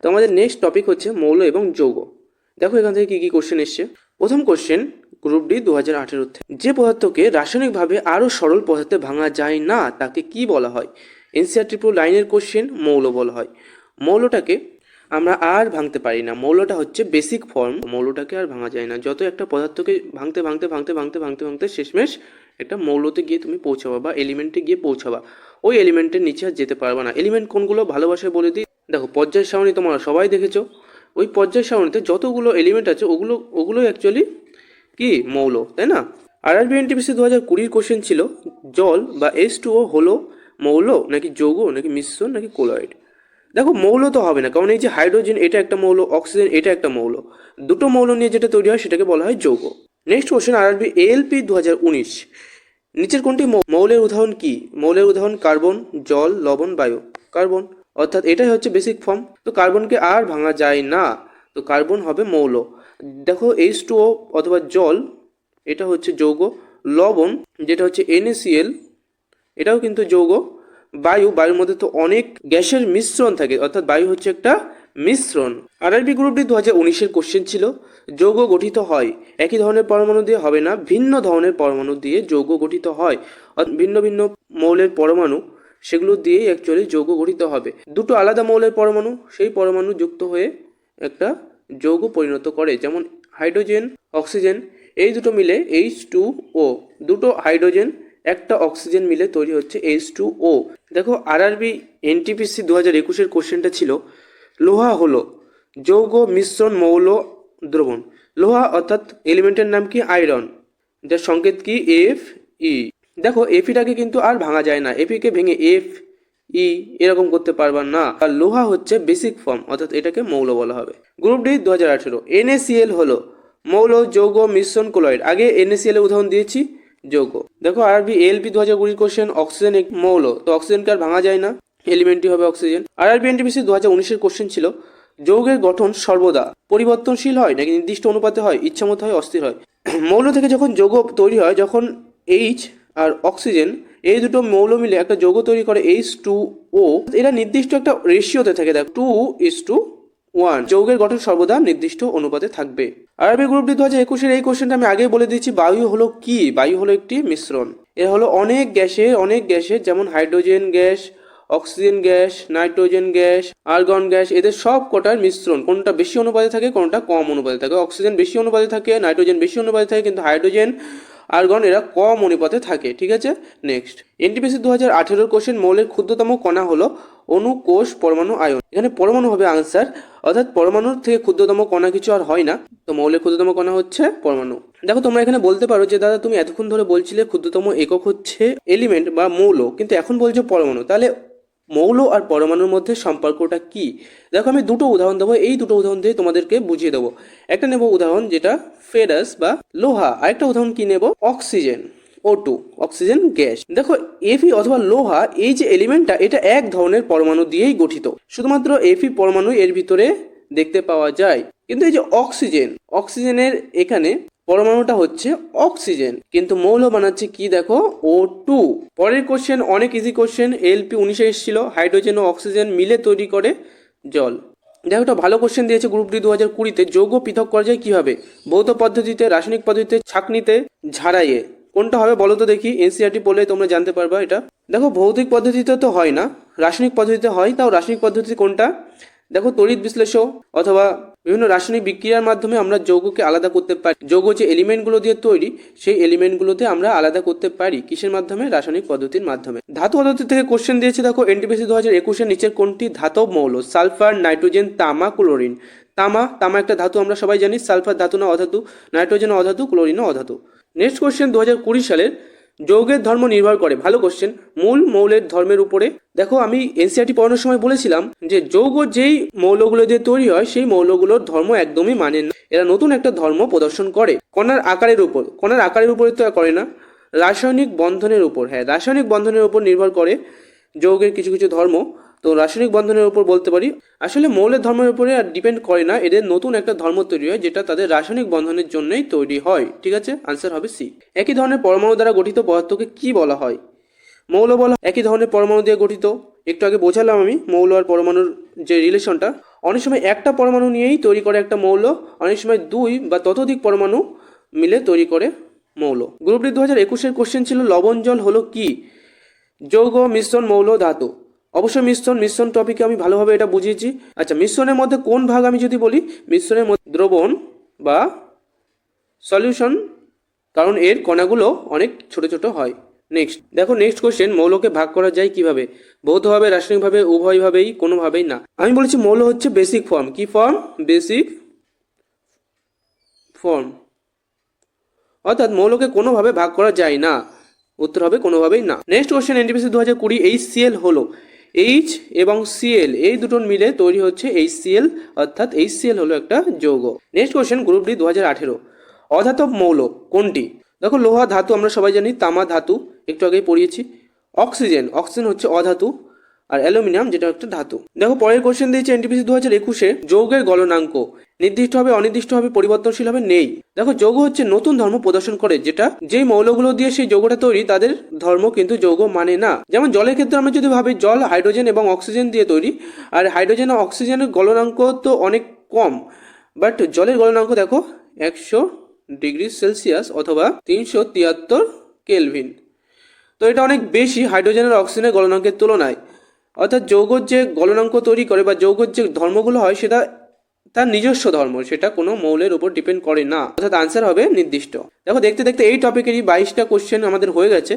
তো আমাদের next topic হচ্ছে মৌল এবং যৌগ। দেখো এখান থেকে কি কোশ্চেন এসছে। প্রথম কোশ্চেন গ্রুপ ডি 2018 যে পদার্থকে রাসায়নিকভাবে আরও সরল পদার্থে ভাঙা যায় না তাকে কি বলা হয়? এনসিইআরটি পুরো লাইনের কোশ্চেন, মৌল বলা হয়। মৌলটাকে আমরা আর ভাঙতে পারি না, মৌলটা হচ্ছে বেসিক ফর্ম, মৌলটাকে আর ভাঙা যায় না। যত একটা পদার্থকে ভাঙতে ভাঙতে ভাঙতে ভাঙতে ভাঙতে ভাঙতে শেষমেশ একটা মৌলতে গিয়ে তুমি পৌঁছাবা বা এলিমেন্টে গিয়ে পৌঁছাবা, ওই এলিমেন্টের নিচে আর যেতে পারবা না। এলিমেন্ট কোনগুলো ভালোবাসায় বলে দিই। দেখো পর্যায় সারণী তোমরা সবাই দেখেছো, ওই পর্যায় সারণীতে যতগুলো এলিমেন্ট আছে ওগুলো অ্যাকচুয়ালি কি মৌল, তাই না? আরআরবি এনটিপিসি 2020 কোশ্চেন ছিল জল বা H2O হলো মৌল নাকি যৌগ নাকি মিশ্রণ নাকি কোলয়েড। দেখো মৌল তো হবে না, কারণ এই যে হাইড্রোজেন এটা একটা মৌল, অক্সিজেন এটা একটা মৌল, দুটো মৌল নিয়ে যেটা তৈরি হয় সেটাকে বলা হয় যৌগ। নেক্সট কোশ্চেন আরআরবি এএলপি 2019 নিচের কোনটি মৌলের উদাহরণ কি? মৌলের উদাহরণ কার্বন, জল, লবণ, বায়ু। কার্বন, অর্থাৎ এটাই হচ্ছে বেসিক ফর্ম। তো কার্বনকে আর ভাঙা যায় না, তো কার্বন হবে মৌল। দেখো H2O অথবা জল এটা হচ্ছে যৌগ। লবণ যেটা হচ্ছে NaCl এটাও কিন্তু যৌগ। বায়ুর মধ্যে তো অনেক গ্যাসের মিশ্রণ থাকে, অর্থাৎ বায়ু হচ্ছে একটা মিশ্রণ। আরআরবি গ্রুপ ডি 2019 কোশ্চেন ছিল যৌগ গঠিত হয় একই ধরনের পরমাণু দিয়ে হবে না, ভিন্ন ধরনের পরমাণু দিয়ে যৌগ গঠিত হয়। ভিন্ন ভিন্ন মৌলের পরমাণু সেগুলো দিয়েই অ্যাকচুয়ালি যৌগ গঠিত হবে। দুটো আলাদা মৌলের পরমাণু, সেই পরমাণু যুক্ত হয়ে একটা যৌগ পরিণত করে, যেমন হাইড্রোজেন, অক্সিজেন, এই দুটো মিলে H2O, দুটো হাইড্রোজেন একটা অক্সিজেন মিলে তৈরি হচ্ছে H2O। দেখো আরআরবি এনটিপিসি 2021 কোশ্চেনটা ছিল লোহা হলো যৌগ, মিশ্রণ, মৌল, দ্রবণ। লোহা অর্থাৎ এলিমেন্টের নাম কি? আয়রন, যার সংকেত কি? Fe। দেখো এফিটাকে কিন্তু আর ভাঙা যায় না, এফিকে ভেঙে Fe এরকম করতে পারবা না। আর লোহা হচ্ছে বেসিক ফর্ম, অর্থাৎ এটাকে মৌল বলা হবে। গ্রুপ ডি 2018 NaCl হলো মৌল, যৌগ, মিশ্রণ, কোলয়েড। আগে NaCl এর উদাহরণ দিয়েছি, যৌগ। দেখো আরআরবি এএলপি 2020 কোশ্চেন অক্সিজেন এক মৌল, তো অক্সিজেনকে আর ভাঙা যায় না, এলিমেন্টই হবে অক্সিজেন। আরআরবি এনটিপিসি 2019 কোশ্চেন ছিল যৌগের গঠন সর্বদা পরিবর্তনশীল হয় নাকি নির্দিষ্ট অনুপাতে হয়, ইচ্ছামতো হয়, অস্থির হয়। মৌল থেকে যখন যৌগ তৈরি হয়, যখন H আর অক্সিজেন এই দুটো মৌল মিলে একটা যৌগ তৈরি করে H2O, এটা নির্দিষ্ট একটা রেশিওতে থাকে, দেখ 2:1। যৌগের গঠন সর্বদা নির্দিষ্ট অনুপাতে থাকবে। আরবি গ্রুপ ডি 2021 এই কোশ্চেনটা আমি আগেই বলে দিচ্ছি। বায়ু হলো কি? বায়ু হলো একটি মিশ্রণ। এ হলো অনেক গ্যাসের যেমন hydrogen gas, oxygen gas, nitrogen gas, argon gas, এদের সব কটার মিশ্রণ। কোনটা বেশি অনুপাতে থাকে, কোনটা কম অনুপাতে থাকে। অক্সিজেন বেশি অনুপাতে থাকে, নাইট্রোজেন বেশি অনুপাতে থাকে, কিন্তু হাইড্রোজেন, আর্গন এরা কম অনুপাতে থাকে। ঠিক আছে, নেক্সট এনটিপিসি 2018 কোশ্চেন মৌলের ক্ষুদ্রতম কণা হলো অণু, কোষ, পরমাণু, আয়ন। এখানে পরমাণু হবে আনসার, অর্থাৎ পরমাণুর থেকে ক্ষুদ্রতম কণা কিছু আর হয় না, তো মৌলের ক্ষুদ্রতম কণা হচ্ছে পরমাণু। দেখো তোমরা এখানে বলতে পারো যে দাদা তুমি এতক্ষণ ধরে বলছিলে ক্ষুদ্রতম একক হচ্ছে এলিমেন্ট বা মৌল, কিন্তু এখন বলছো পরমাণু, তাহলে মৌল আর পরমাণুর মধ্যে সম্পর্কটা কি? দেখো আমি দুটো উদাহরণ দেবো, এই দুটো উদাহরণ দিয়ে তোমাদেরকে বুঝিয়ে দেবো। একটা নেব উদাহরণ যেটা ফেরাস বা লোহা, আরেকটা উদাহরণ কি নেব? Oxygen, O2, oxygen gas. দেখো Fe অথবা লোহা এই যে এলিমেন্টটা, এটা এক ধরনের পরমাণু দিয়েই গঠিত, শুধুমাত্র Fe পরমাণু এর ভিতরে দেখতে পাওয়া যায়। কিন্তু এই যে অক্সিজেনের এখানে পরমাণুটা হচ্ছে অক্সিজেন, কিন্তু মৌল বানাচ্ছে কি? দেখো O2। পরের কোশ্চেন অনেক ইজি কোশ্চেন, এলপি 19 এসেছিল, হাইড্রোজেন ও অক্সিজেন মিলে তৈরি করে জল। দেখো একটা ভালো কোশ্চেন দিয়েছে গ্রুপ ডি 2020 যৌগ পৃথক করা যায় কিভাবে? ভৌত পদ্ধতিতে, রাসায়নিক পদ্ধতিতে, ছাঁকনিতে, ঝাড়াইয়ে। কোনটা হবে বলো তো দেখি, এনসিইআরটি পড়লে তোমরা জানতে পারবা এটা। দেখো ভৌতিক পদ্ধতিতে তো হয় না, রাসায়নিক পদ্ধতিতে হয়। তাও রাসায়নিক পদ্ধতি কোনটা? দেখো তড়িৎ বিশ্লেষণ অথবা বিভিন্ন রাসায়নিক বিক্রিয়ার মাধ্যমে আমরা যৌগকে আলাদা করতে পারি। যৌগ যে এলিমেন্টগুলো দিয়ে তৈরি, সেই এলিমেন্টগুলোতে আমরা আলাদা করতে পারি কিসের মাধ্যমে? রাসায়নিক পদ্ধতির মাধ্যমে। ধাতু পদ্ধতি থেকে কোশ্চেন দিয়েছে, দেখো এনটিপিসি 2021 নিচের কোনটি ধাতব মৌল? সালফার, নাইট্রোজেন, তামা, ক্লোরিন। তামা একটা ধাতু, আমরা সবাই জানি। সালফার ধাতু না অধাতু, নাইট্রোজেন অধাতু, ক্লোরিন অধাতু। নেক্সট কোশ্চেন 2020 সালের যৌগের ধর্ম নির্ভর করে, ভালো কোশ্চেন, মূল মৌলের ধর্মের উপরে। দেখো আমি এনসিইআরটি পড়ানোর সময় বলেছিলাম যে যৌগ যেই মৌলগুলো দিয়ে তৈরি হয় সেই মৌলগুলোর ধর্ম একদমই মানে না, এরা নতুন একটা ধর্ম প্রদর্শন করে। কণার আকারের উপরে তো করে না, রাসায়নিক বন্ধনের উপর। হ্যাঁ, রাসায়নিক বন্ধনের উপর নির্ভর করে যৌগের কিছু কিছু ধর্ম। তো রাসায়নিক বন্ধনের উপর বলতে পারি। আসলে মৌলের ধর্মের উপরে আর ডিপেন্ড করে না, এদের নতুন একটা ধর্ম তৈরি হয় যেটা তাদের রাসায়নিক বন্ধনের জন্যই তৈরি হয়। ঠিক আছে, আনসার হবে সি। একই ধরনের পরমাণু দ্বারা গঠিত পদার্থকে কি বলা হয়? মৌল বলা। একই ধরনের পরমাণু দিয়ে গঠিত, একটু আগে বোঝালাম আমি মৌল আর পরমাণুর যে রিলেশনটা। অনেক সময় একটা পরমাণু নিয়েই তৈরি করে একটা মৌল, অনেক সময় 2 বা ততোধিক পরমাণু মিলে তৈরি করে মৌল। গ্রুপ ডি 2021-এর কোশ্চেন ছিল লবণ জল হলো কি? যৌগ, মিশ্রণ, মৌল, ধাতু। অবশ্যই মিশ্রণ টপিকে আমি ভালোভাবে এটা বুঝিয়েছি। আচ্ছা, মিশ্রণের মধ্যে কোন ভাগ আমি যদি বলি, মিশ্রণের মধ্যে দ্রবণ বা সলিউশন, কারণ এর কণাগুলো অনেক ছোট ছোট হয়। নেক্সট কোশ্চেন, মৌলকে ভাগ করা যায় কিভাবে? ভৌতভাবে, রাসায়নিকভাবে, উভয়ভাবেই, কোনোভাবেই না। আমি বলেছি মৌল হচ্ছে বেসিক ফর্ম। কি ফর্ম? বেসিক ফর্ম, অর্থাৎ মৌলকে কোনোভাবে ভাগ করা যায় না। উত্তর হবে কোনোভাবেই না। নেক্সট কোশ্চেন, এনটিপিসি 2020, HCl হলো, H এবং Cl এই দুটো মিলে তৈরি হচ্ছে HCl, অর্থাৎ HCl হলো একটা যৌগ। নেক্সট কোশ্চেন, গ্রুপ ডি 2018, অধাতব মৌল কোনটি? দেখো, লোহা ধাতু আমরা সবাই জানি, তামা ধাতু একটু আগেই পড়িয়েছি। অক্সিজেন হচ্ছে অধাতু, আর অ্যালুমিনিয়াম যেটা একটা ধাতু। দেখো, পরের কোশ্চেন দিয়েছে এনটিপিসি 2021-এ, যৌগের গলনাঙ্ক নির্দিষ্ট হবে, অনির্দিষ্ট হবে, পরিবর্তনশীল হবে, নেই। দেখো, যৌগ হচ্ছে নতুন ধর্ম প্রদর্শন করে, যেটা যেই মৌলগুলো দিয়ে সেই যৌগটা তৈরি তাদের ধর্ম কিন্তু যৌগ মানে না। যেমন জলের ক্ষেত্রে আমরা যদি ভাবি, জল হাইড্রোজেন এবং অক্সিজেন দিয়ে তৈরি, আর হাইড্রোজেন ও অক্সিজেনের গলনাঙ্ক তো অনেক কম, বাট জলের গলনাঙ্ক দেখো 100°C অথবা 373 কেলভিন। তো এটা অনেক বেশি হাইড্রোজেনের অক্সিজেনের গলনাঙ্কের তুলনায়। অর্থাৎ যৌগর যে গলনাঙ্ক তৈরি করে বা যৌগর যে ধর্মগুলো হয় সেটা তার নিজস্ব ধর্ম, সেটা কোনো মৌলের উপর ডিপেন্ড করে না। অর্থাৎ আনসার হবে নির্দিষ্ট। দেখো, দেখতে দেখতে এই টপিকেরই 22টা কোশ্চেন আমাদের হয়ে গেছে।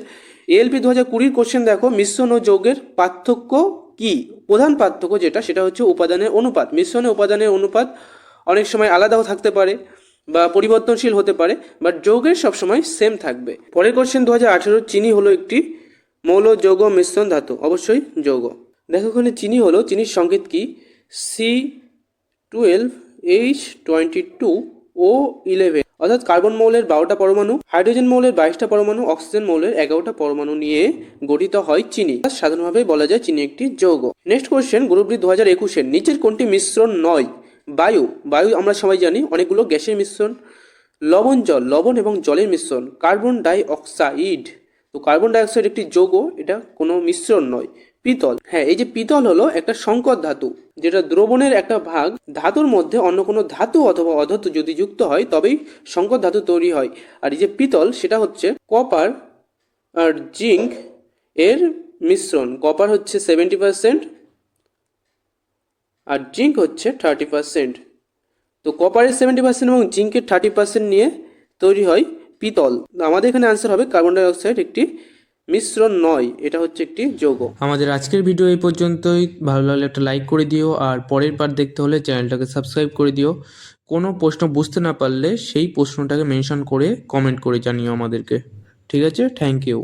এএলপি 2020 কোশ্চেন দেখো, মিশ্রণ ও যৌগের পার্থক্য কি? প্রধান পার্থক্য সেটা হচ্ছে উপাদানের অনুপাত। মিশ্রণে উপাদানের অনুপাত অনেক সময় আলাদাও থাকতে পারে বা পরিবর্তনশীল হতে পারে, বাট যৌগের সবসময় সেম থাকবে। পরের কোশ্চেন 2018, চিনি হলো একটি মৌল, যৌগ, মিশ্রণ, ধাতু। অবশ্যই যৌগ। দেখো, এখানে চিনি হলো, চিনির সংকেত কি? C12H22O11, অর্থাৎ কার্বন মৌলের 12টা পরমাণু, হাইড্রোজেন মৌলের 22টা পরমাণু, অক্সিজেন মৌলের 11টা পরমাণু নিয়ে গঠিত হয় চিনি। সাধারণভাবে বলা যায় চিনি একটি যৌগ। নেক্সট কোশ্চেন, গ্রুপ ডি 2021-এর, নিচের কোনটি মিশ্রণ নয়? বায়ু আমরা সবাই জানি অনেকগুলো গ্যাসের মিশ্রণ। লবণ এবং জলের মিশ্রণ। কার্বন ডাই অক্সাইড, তো কার্বন ডাই অক্সাইড একটি যৌগ, এটা কোনো মিশ্রণ নয়। পিতল, হ্যাঁ, এই যে পিতল হলো একটা সংকর ধাতু, যেটা দ্রবণের একটা ভাগ। ধাতুর মধ্যে অন্য কোনো ধাতু অথবা অধাতু যদি যুক্ত হয় তবেই সংকর ধাতু তৈরি হয়। আর এই যে পিতল, সেটা হচ্ছে কপার আর জিঙ্ক এর মিশ্রণ। কপার হচ্ছে 70% আর জিঙ্ক হচ্ছে 30%। তো কপারের 70% এবং জিঙ্কের 30% নিয়ে তৈরি হয় পিতল। আমাদের এখানে আনসার হবে কার্বন ডাই অক্সাইড একটি মিশ্রণ নয়, এটা হচ্ছে একটি যৌগ। আমাদের আজকের ভিডিও এই পর্যন্তই। ভালো লাগলে একটা লাইক করে দিও, আর পরের পার্ট দেখতে হলে চ্যানেলটাকে সাবস্ক্রাইব করে দিও। কোনো প্রশ্ন বুঝতে না পারলে সেই প্রশ্নটাকে মেনশন করে কমেন্ট করে জানিও আমাদেরকে। ঠিক আছে, থ্যাংক ইউ।